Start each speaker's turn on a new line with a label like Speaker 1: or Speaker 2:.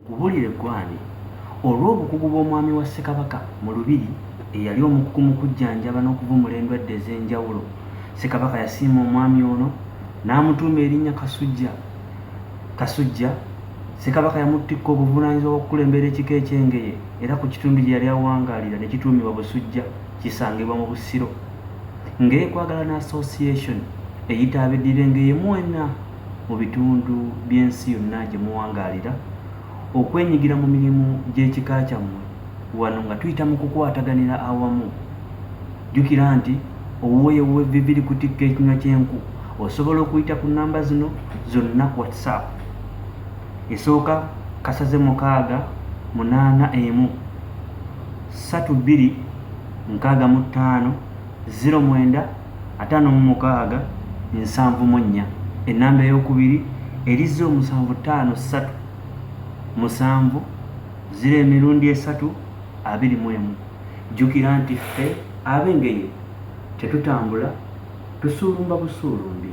Speaker 1: Nkubulire gwani olw'obukugu bw'omwami wa Ssekabaka mu Lubiri eyali omukugu mu kujjanjaba n'okuvumula endwadde ez'enjawulo. Ssekabaka yasiima omwami ono n'amutuuma erinnya Kasujja. Ssekabaka yamuttikka obuvunaanyizibwa bw'okukulembera ekika eky'Engeye era ku kitundu gye yali awangaalira ne kituumibwa Busujja, kisangibwa mu Busiro. ng'Ekwagalana Association eyita ab'eddira Engeye mwena mu bitundu by'ensi yonna gye muwangaalira okwenyigira mu mirimu gy'ekika kyammwe wano nga tuyita mu kukwataganira awamu. Jjukira nti owuwe evviviri kutikka ekinywa ky'enku osobola okuyita ku nnamba zino zonna ku WhatsApp. Esooka kasaze 6 81 32 65 09 56 74. Ennamba ey'okubiri erizze 753 7 0 21. Jjukira nti ffe ab'Engeye tetutambula tusuulumba busuulumbi.